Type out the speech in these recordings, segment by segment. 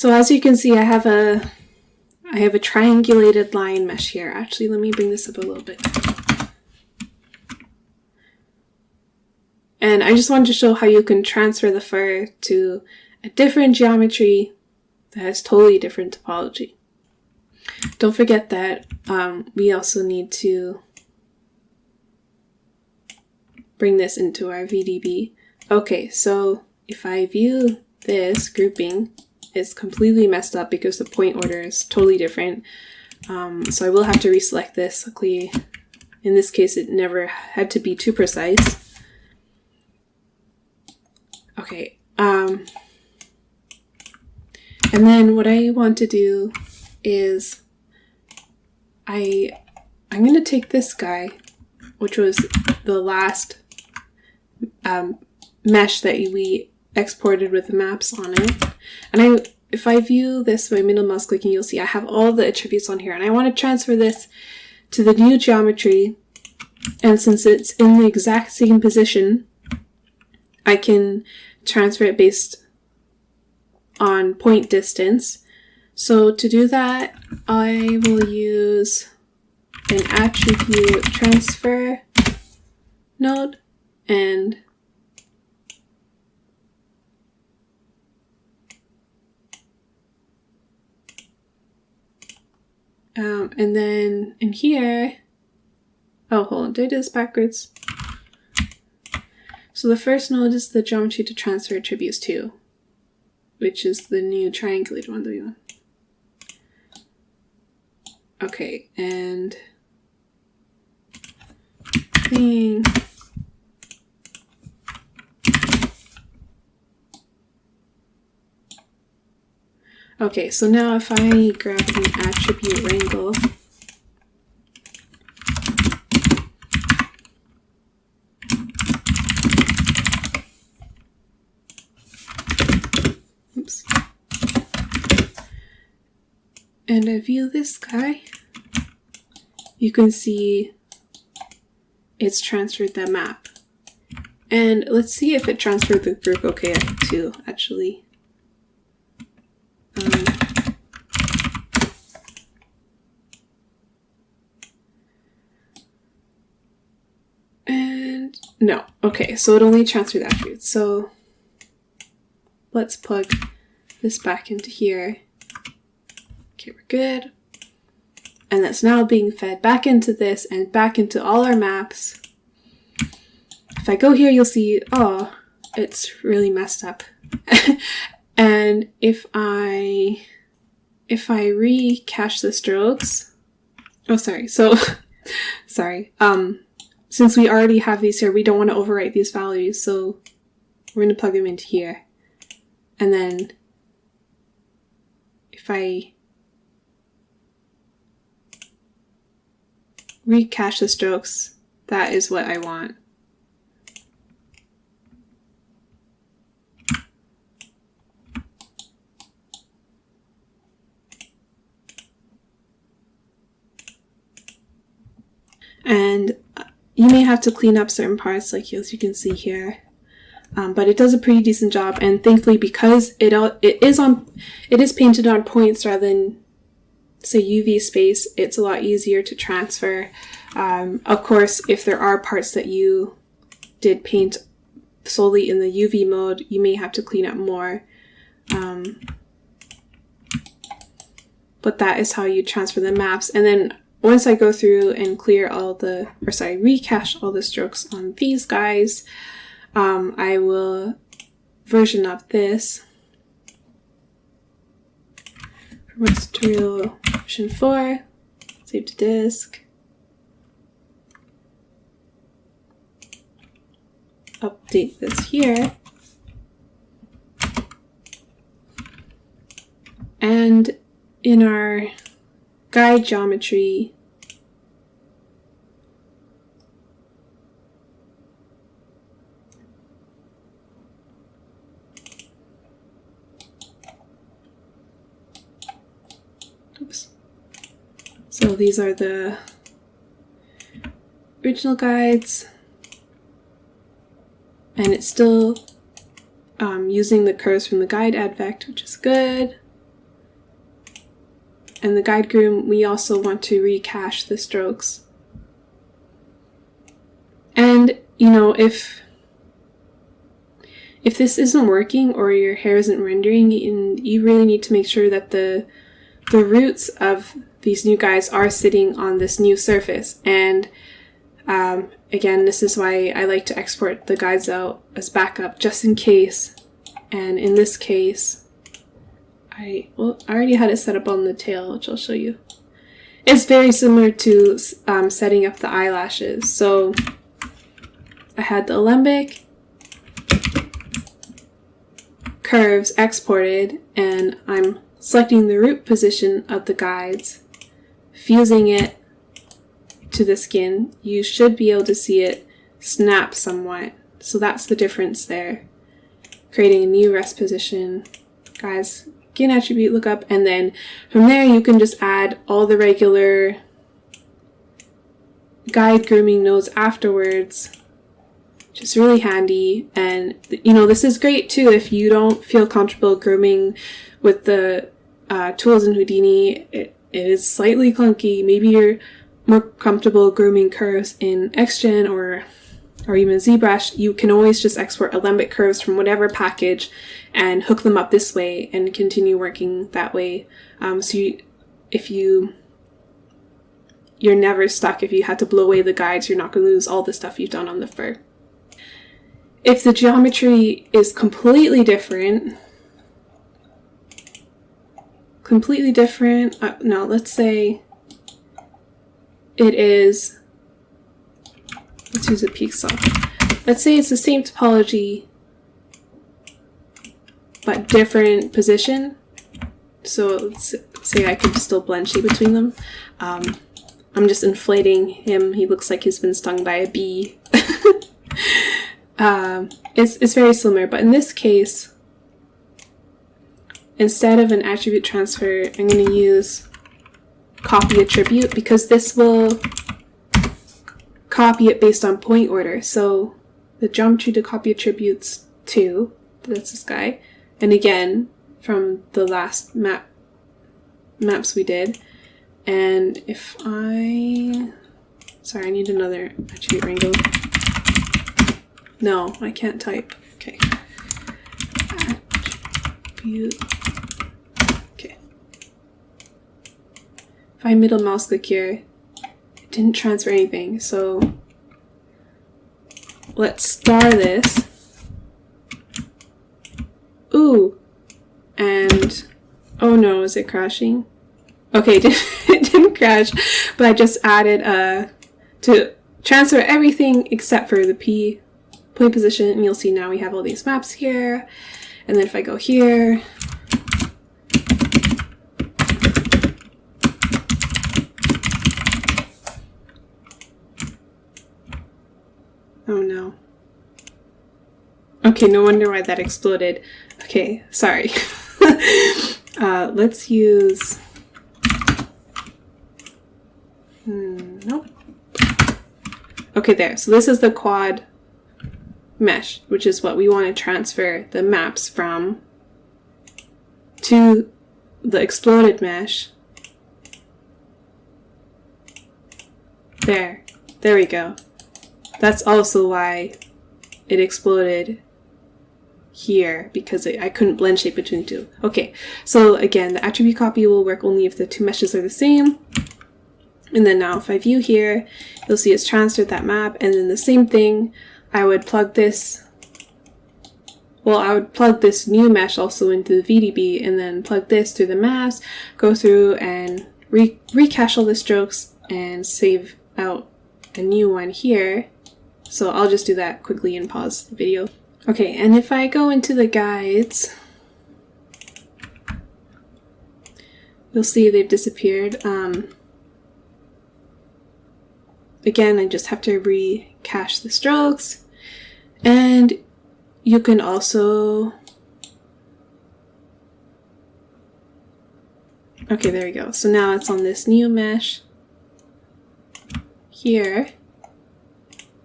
So as you can see, I have a triangulated line mesh here. Actually, let me bring this up a little bit. And I just wanted to show how you can transfer the fur to a different geometry that has totally different topology. Don't forget that we also need to bring this into our VDB. Okay, so if I view this grouping, it's completely messed up because the point order is totally different. So I will have to reselect this. Luckily, in this case, it never had to be too precise. Okay, and then what I want to do is I'm going to take this guy, which was the last mesh that we exported with the maps on it. And if I view this by middle mouse clicking, you'll see I have all the attributes on here. And I want to transfer this to the new geometry. And since it's in the exact same position, I can transfer it based on point distance. So to do that, I will use an attribute transfer node and then in here, oh, hold on, did I do this backwards? So the first node is the geometry to transfer attributes to, which is the new triangulated one that we want. Okay, and thing. Okay, so now if I grab an attribute wrangle, oops, and I view this guy, you can see it's transferred that map. And let's see if it transferred the group okay too, actually. And no, okay, so it only transferred attributes. So let's plug this back into here. Okay, we're good. And that's now being fed back into this and back into all our maps. If I go here, you'll see, oh, it's really messed up. And if I recache the strokes, oh, sorry. So, sorry. Since we already have these here, we don't want to overwrite these values. So we're going to plug them into here. And then if I recache the strokes, that is what I want. And you may have to clean up certain parts, like as you can see here, but it does a pretty decent job. And thankfully, because it is painted on points rather than say UV space, it's a lot easier to transfer. Of course, if there are parts that you did paint solely in the UV mode, you may have to clean up more. But that is how you transfer the maps. And then once I go through and clear recache all the strokes on these guys, I will version up this. Tutorial version 4, save to disk, update this here, and in our guide geometry, oops. So these are the original guides, and it's still using the curves from the guide advect, which is good. and the guide groom, we also want to recache the strokes. And, you know, if this isn't working or your hair isn't rendering, you really need to make sure that the roots of these new guides are sitting on this new surface. And again, this is why I like to export the guides out as backup just in case. And in this case, I already had it set up on the tail, which I'll show you. It's very similar to setting up the eyelashes. So I had the alembic curves exported, and I'm selecting the root position of the guides, fusing it to the skin. You should be able to see it snap somewhat. So that's the difference there. Creating a new rest position. Guys, gain attribute lookup, and then from there you can just add all the regular guide grooming nodes afterwards. Just really handy. And you know, this is great too if you don't feel comfortable grooming with the tools in Houdini. It is slightly clunky. Maybe you're more comfortable grooming curves in XGen or even ZBrush. You can always just export alembic curves from whatever package and hook them up this way and continue working that way. You're never stuck. If you had to blow away the guides, you're not going to lose all the stuff you've done on the fur. If the geometry is completely different, no, let's say it is, let's use a pixel. Let's say it's the same topology, but different position. So let's say I could still blend shape between them. I'm just inflating him. He looks like he's been stung by a bee. It's very similar, but in this case, instead of an attribute transfer, I'm going to use copy attribute, because this will copy it based on point order. So the geometry to copy attributes to, that's this guy. And again, from the last maps we did. And if sorry, I need another attribute wrangle. No, I can't type. Okay. Attribute. Okay. If I middle mouse click here, it didn't transfer anything. So let's star this. Ooh. And oh no, is it crashing? Okay, it didn't crash, but I just added to transfer everything except for the P point position, and you'll see now we have all these maps here. And then if I go here, oh no. Okay, no wonder why that exploded. Okay, sorry. Let's use, nope. Okay, there. So this is the quad mesh, which is what we want to transfer the maps from to the exploded mesh. There we go. That's also why it exploded here, because I couldn't blend shape between the two. Okay, so again, the attribute copy will work only if the two meshes are the same. And then now if I view here, you'll see it's transferred that map, and then the same thing, I would plug this, I would plug this new mesh also into the VDB, and then plug this through the maps, go through and recache all the strokes and save out a new one here. So I'll just do that quickly and pause the video. Okay, and if I go into the guides, you'll see they've disappeared. Again, I just have to recache the strokes, and you can also, okay, there we go. So now it's on this new mesh here,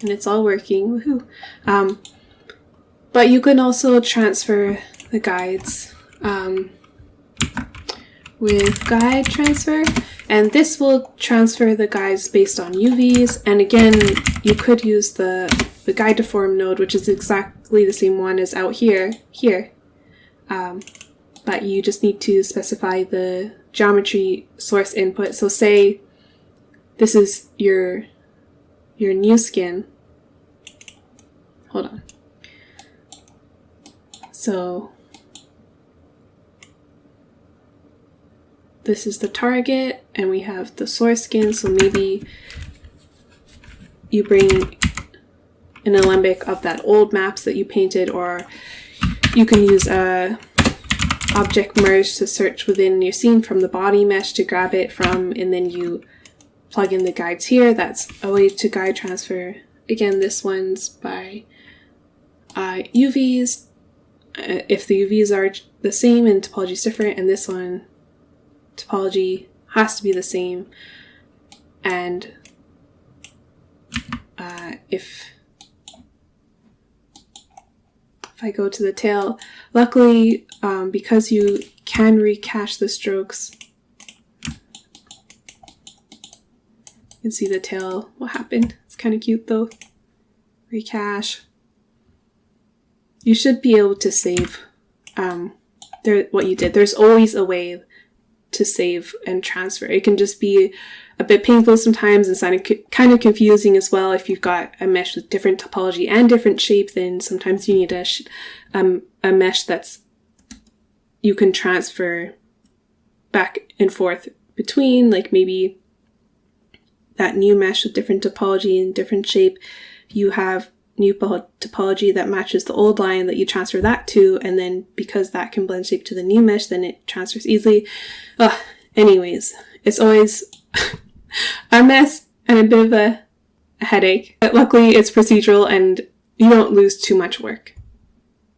and it's all working, woohoo. But you can also transfer the guides with guide transfer, and this will transfer the guides based on UVs. And again, you could use the guide to form node, which is exactly the same one as out here, but you just need to specify the geometry source input. So say this is your new skin. Hold on. So this is the target and we have the source skin. So maybe you bring an alembic of that old maps that you painted, or you can use a object merge to search within your scene from the body mesh to grab it from, and then you plug in the guides here. That's a way to guide transfer. Again, this one's by UVs, if the UVs are the same and topology is different, and this one topology has to be the same. And if I go to the tail, luckily, because you can recache the strokes, you can see the tail, what happened. It's kind of cute though. Recache. You should be able to save what you did. There's always a way to save and transfer. It can just be a bit painful sometimes and kind of confusing as well. If you've got a mesh with different topology and different shape, then sometimes you need a mesh that's you can transfer back and forth between, like maybe that new mesh with different topology and different shape. You have new topology that matches the old line that you transfer that to, and then because that can blend shape to the new mesh, then it transfers easily. Anyways, it's always a mess and a bit of a headache, but luckily it's procedural and you don't lose too much work.